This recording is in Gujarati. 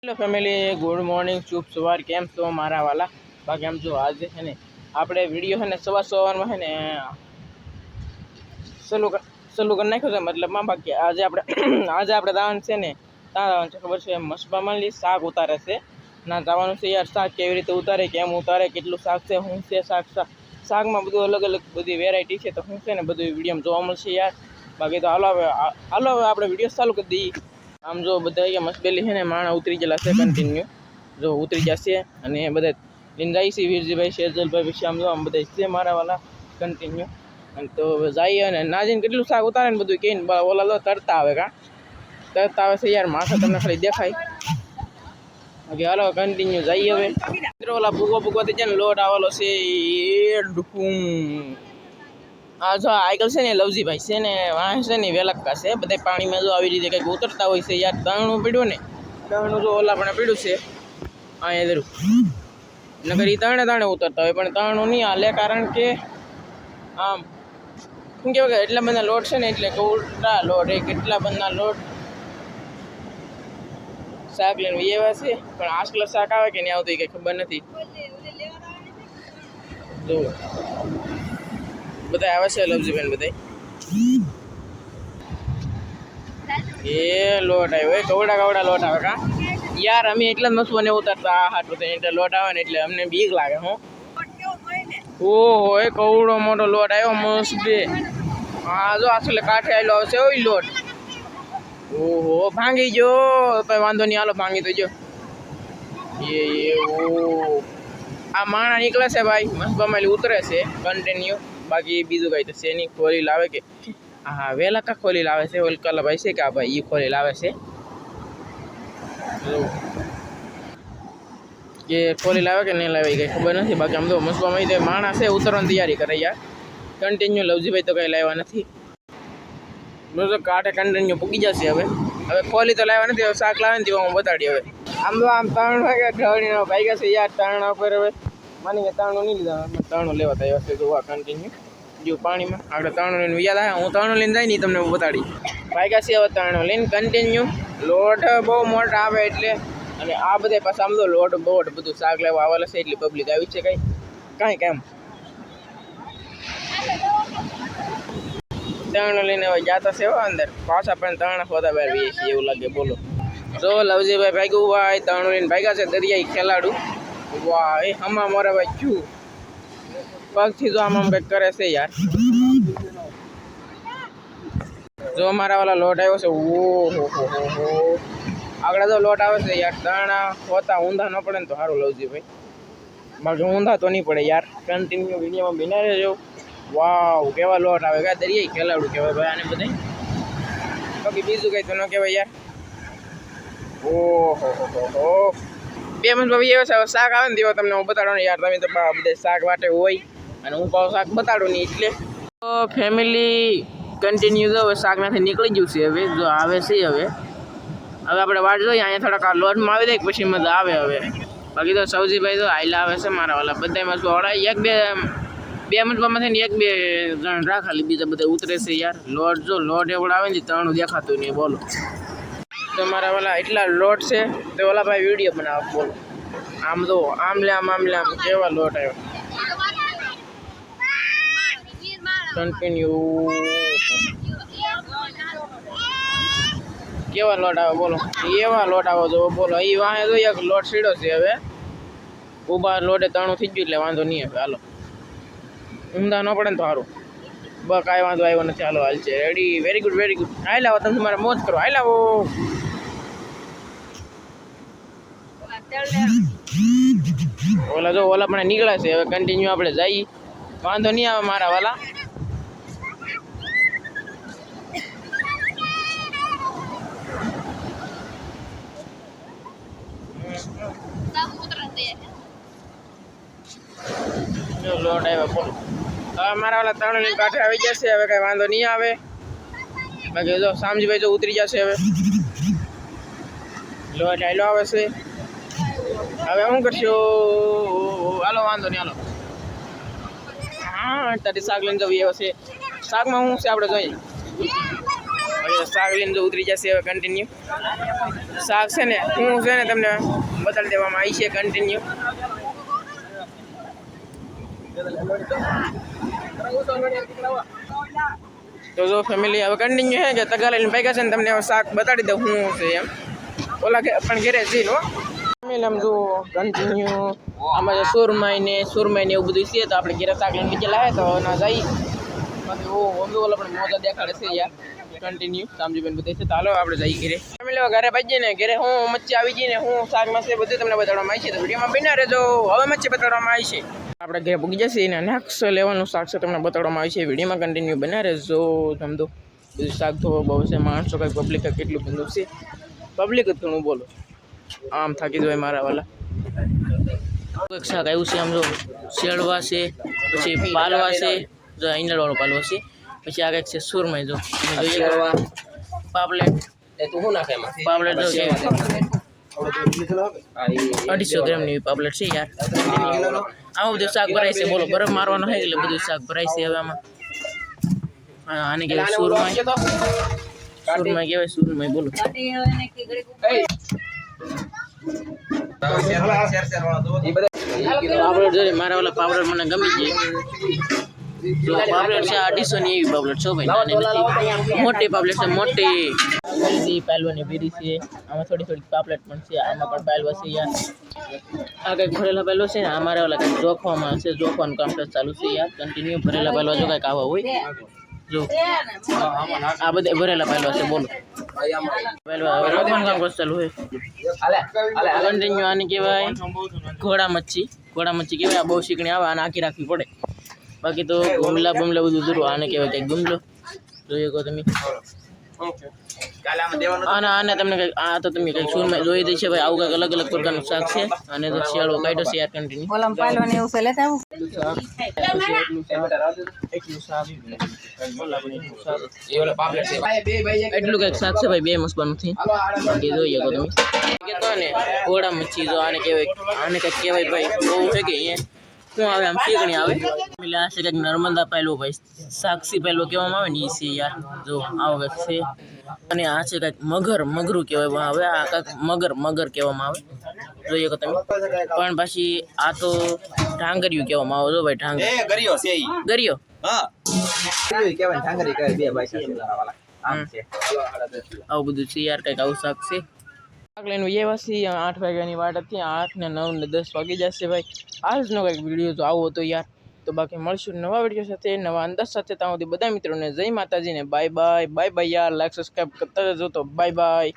હેલો ફેમિલી, ગુડ મોર્નિંગ, શુભ સવાર. કેમ છો મારા વાલા? બાકી આમ જો આજે છે ને આપણે વિડીયો છે ને સવારમાં છે ને સલું કરી નાખ્યું છે. મતલબમાં બાકી આજે આપણે દાવાનું છે ને ત્યાં છે ખબર છે, મસબામાં શાક ઉતારે છે ના જવાનું છે યાર. શાક કેવી રીતે ઉતારે, કેમ ઉતારે, કેટલું શાક છે, શું છે શાકમાં બધું અલગ અલગ બધી વેરાયટી છે. તો શું છે ને બધું વિડીયોમાં જોવા મળશે યાર. બાકી તો હાલો હવે આપણે વિડીયો ચાલુ કરી દઈએ. આમ જો બધા મસ્બેલી છે ને માણા ઉતરી ગયેલા છે કન્ટિન્યુ, જો ઉતરી જશે અને બધા લઈને જાય છે. વીરજીભાઈ, શેરજલભાઈ, પછી આમ જો આમ બધા છે મારા વાલા કન્ટિન્યુ. અને તો જઈએ અને નાજીને કેટલું શાક ઉતારે ને બધું કહીને ઓલા લો તરતા આવે તરતા આવે છે યાર. માથા તમને ખાલી દેખાય. બાકી હાલો કન્ટિન્યુ જઈએ હવે. મિત્રો ઓલા ભૂગવાથી છે ને લોટ આવેલો છે એ ડુકું. હા જો આગળ છે ને લવજીભાઈ છે ને વાંસ છે ને વેલક્કા છે. બધા પાણીમાં જો આવી રીતે કંઈક ઉતરતા હોય છે યાર. તણું પીડ્યું ને, તણું જો ઓલા પણ પીડ્યું છે અહીંયા જરૂર. નકર એ તણે ઉતરતા હોય પણ તણું નહીં હાલે, કારણ કે આમ શું કહેવાય કે એટલા બધા લોટ છે ને, એટલે કૌડા લોટ એ કેટલા બધા લોટ શાક લઈને એવા છે. પણ આસકલ શાક આવે કે નહીં આવતું એ કંઈ ખબર નથી. જો બધા આવે છે લવજીબેન, બધા એ લોટ આવ્યો, કવડા લોટ આવે કા યાર. અમે એટલા જ મસવા ને ઉતારતા આ હાટું એટલે લોટ આવે ને એટલે અમને બીક લાગે. હું ઓહો, એ કવડો મોટો લોટ આવ્યો મસ્ત બે. હા જો આસલે કાંઠે આવેલો આવશે ઓય લોટ. ઓહો, ભાંગી ગયો તો વાંધો નહીં, હાલો ભાંગી તો જો એ ઓ આ માણા નીકળે છે ભાઈ. મસબામાં ઉતરે છે કન્ટિન્યુ. બાકી બીજું કઈ તો છે નહીં. ખોલી લાવે કે હા વેલક્કા ખોલી લાવે છે. ઓલકલા ભાઈ છે કે આ ભાઈ એ ખોલી લાવે છે કે ખોલી લાવે કે નહીં લાવે કઈ ખબર નથી. બાકી આમ તો મસબામાં તો માણસ છે ઉતરવાની તૈયારી કરે યાર કન્ટિન્યુ. લવજીભાઈ તો કઈ લાવ્યા નથી. બરોબર, કાંઠે કન્ટિન્યુ પૂગી જશે. હવે ખોલી તો લાવ્યા નથી. હવે શાક લાવે ને તેવા હું બતાડી. હવે આમ તો આમ 3 વાગ્યા ઢળીને ભાગ્યા છે યાર. તારણા ઉપર હવે માની કે તારણું નહીં લીધા, તારણું લેવા તૈયાર છે. જોવા કન્ટિન્યુ જો પાણીમાં આપણે તારણું લઈને યાદ આવે. હું તારણું લઈને જાય નહીં તમને હું બતાડી. ભાગ્યા છે હવે તારણું લઈને કન્ટિન્યુ. લોટ બહુ મોટા આવે એટલે, અને આ બધા પાછા આમ તો લોટ બધું શાક લેવા આવેલા છે. એટલી પબ્લિક આવી છે કાંઈ કેમ તારણું લઈને હવે જાતા છે અંદર. પાછા પણ તારણા ખોતા બહાર વીએ છીએ એવું લાગે. બોલો જો લવજીભાઈ ભાગ્યું ભાઈ તારણું લઈને ભાગ્યા છે. દરિયાઈ ખેલાડું વાહ, એ હમા મોરા ભાઈ છું પગથી જો આમ કંઈક કરે છે યાર. જો અમારા વાળા લોટ આવ્યો છે. ઓહો હો, આગળ તો લોટ આવે છે યાર. દાણા હોતા ઊંધા ન પડે ને તો સારું લવજીભાઈ. બાકી ઊંધા તો નહીં પડે યાર. કન્ટિન્યુ વિડીયોમાં બિના રહેજો. વાવ, કેવા લોટ આવે કા. દરિયાઈ ખેલાડું કહેવાય ભાઈ આને બધે. બાકી બીજું કંઈ તો ન કહેવાય યાર. ઓહો હો, 2 મિનિટ ભાઈ એવા શાક આવે ને તેવા તમને હું બતાડો ને યાર. તમે તો બધા શાક વાટે હોય અને હું પાછું શાક બતાડું નહીં એટલે. તો ફેમિલી કન્ટિન્યુ જો હવે શાકમાંથી નીકળી ગયું છે. હવે જો આવે છે. હવે આપણે વાટ જોઈએ. અહીંયા થોડાક આ લોટમાં આવી જાય પછી મજા આવે. હવે બાકી તો સૌજીભાઈ તો આયલા આવે છે મારા વાલા. બધા મસવા વળાય. 2 મિનિટમાં ને 1-2 જણ રાખા, બીજા બધા ઉતરે છે યાર. લોટ જો લોટ એવડો આવે ને તણું દેખાતું નહીં. બોલો તો મારા વાલા એટલા લોટ છે તો ઓલા ભાઈ વિડીયો બનાવે. બોલો આમ તો આમ લે આમ કેવા લોટ આવ્યો કન્ટિન્યુ. કેવા લોટ આવે બોલો, એવા લોટ આવો જો બોલો. એ વાહે તો એક લોટ સીડો છે. હવે ઊભા લોટે તણું થઈ ગયું એટલે વાંધો નહીં. હવે હાલો ઊંધા ન પડે ને તો સારું. કાંઈ વાંધો આવ્યો નથી. હાલો હાલ છે રેડી. વેરી ગુડ હાલ આવો તમે મારે મોજ કરો. હાલ આવો. ઓલા જો ઓલા પણ નીકળે છે. હવે કન્ટિન્યુ આપણે જઈએ. વાંધો નહીં આવે મારા વાલા. લોટ આવ્યો બોલો. હવે મારા વાલા તણની કાંઠે આવી જશે. હવે કઈ વાંધો નહીં આવે. બાકી જો શામજીભાઈ જો ઉતરી જશે. હવે લોટ આયલો આવે છે. હવે શું કરશું? હાલો વાંધો નહીં હાલો. હા તારી શાક લઈને જવી. હવે છે શાકમાં શું છે આપણે જોઈએ. શાક લઈને જો ઉતરી જશે હવે કન્ટિન્યુ શાક છે ને હું છે ને તમને બતાડી દેવામાં આવી છે કન્ટિન્યુ તો જો ફેમિલી હવે કન્ટિન્યુ છે કે તગા લઈને ભેગા છે ને તમને હવે શાક બતાડી દઉં હું છે એમ ઓલા પણ ઘેરે જઈને ફેમિલી આમ જો કન્ટિન્યુ આમાં જે સુરમાઈ ને એવું બધું છે તો આપણે ઘેરે શાક લઈને નીચે લાવે તો ના જઈ બાકી ઓલા પણ મોજા દેખાડે છે યાર કન્ટિન્યુ સામજીબેન બધે છે તો હાલો આપણે જઈએ ઘરે ફેમિલી ઘરે ભાઈ ને ઘરે હું મચ્છી આવી જઈને હું શાકમાં છે બધું તમને બતાડવામાં આવી છે તો વિડીયોમાં બન્યા રહેજો હવે મચ્છી બતાડવામાં આવી છે આપણે ઘરે પૂગી જશે ને નેક્સ્ટ લેવલનું શાક છે તમને બતાડવામાં આવી છે વિડીયોમાં કન્ટિન્યુ બન્યા રહેજો સમજો બધું શાક ધોવો બહુ છે માણસો કંઈ પબ્લિક કેટલું બધું છે પબ્લિક જ ઘણું બોલો આમ થાકી જાય મારા વાલા એક શાક આવ્યું છે આમ જો શેળવા છે પછી પાલવા છે જો ઈંડળવાળો પાલવો છે પછી આ કંઈક છે સુરમઈ જો જોઈએ પાપલેટ તું શું નાખે એમાં પાપલેટ જો 250 ગ્રામની પાપલેટ છે યાર આવું બધું શાક ભરાય છે બોલો બરફ મારવાનો હોય એટલે બધું શાક ભરાય છે હવે આમાં આને કહેવાય સુરમઈ કહેવાય સુરમઈ બોલો પાપલેટ જોઈએ મારા વાળા પાપલેટ મને ગમી છે જો પાપલેટ છે 250 ની એવી પાપલેટ છો ભાઈ નાની નથી મોટી પાપલેટ છે મોટી પાલવાની બીરી છે આમાં થોડી પાપલેટ પણ છે આમાં પણ પાલવા છે યાર આ કંઈક ભરેલા પાલવો છે ને અમારે ઓલા કંઈક જોખવામાં છે જોખવાનું કામકાજ ચાલુ છે યાર કન્ટિન્યુ ભરેલા પાલવા જો કંઈક આવા હોય જો આ બધા ભરેલા પાલવા છે બોલો પાલવા હવે જોખવાનું કામકાજ ચાલુ હોય કન્ટિન્યુ આને કહેવાય ઘોડા મચ્છી કહેવાય આ બહુ શીકણી આવે આને આખી રાખવી પડે બાકી તો ગુમલા બમલા બધું જરૂર આને કહેવાય કંઈક ગુમલો જોઈએ કહો તમે આને તમને કંઈક આ તો તમે કંઈક સુરમાં જોઈ દઈ છે ભાઈ આવું કંઈક અલગ અલગ પ્રકારનું શાક છે અને તો શિયાળો કાઢ્યો છે યાર કન્ટિન્યુ એટલું કંઈક શાક છે ભાઈ બે મસ્બાનું થી બાકી જોઈએ કહો તમે કહેતો ને ઘોડા મચ્છી જો આને કંઈક કહેવાય ભાઈ બહુ છે કે અહીંયા શું આવે આમ શીકણી આવે એટલે આ છે કંઈક નર્મદા પહેલો ભાઈ સાક્ષી પહેલો કહેવામાં આવે ને એ છે યાર જો આવો કંઈક છે અને આ છે કંઈક મગરું કહેવાય હવે આ કંઈક મગર કહેવામાં આવે જોઈએ કે તમે પણ પછી આ તો ઢાંગરિયું કહેવામાં આવે જો ભાઈ ગરિયો આવું બધું છે યાર કંઈક આવું શાક છે શાક લઈને એવા છીએ 8 વાગ્યાની વાટ હતી 8 ને 9 ને 10 વાગી જશે ભાઈ આજનો કંઈક વિડીયો તો આવો હતો યાર તો બાકી મળશું નવા વિડીયો સાથે નવા અંદાજ સાથે ત્યાં સુધી બધા મિત્રોને જય માતાજીને બાય બાય યાર લાઈક સબસ્ક્રાઈબ કરતા જજો તો બાય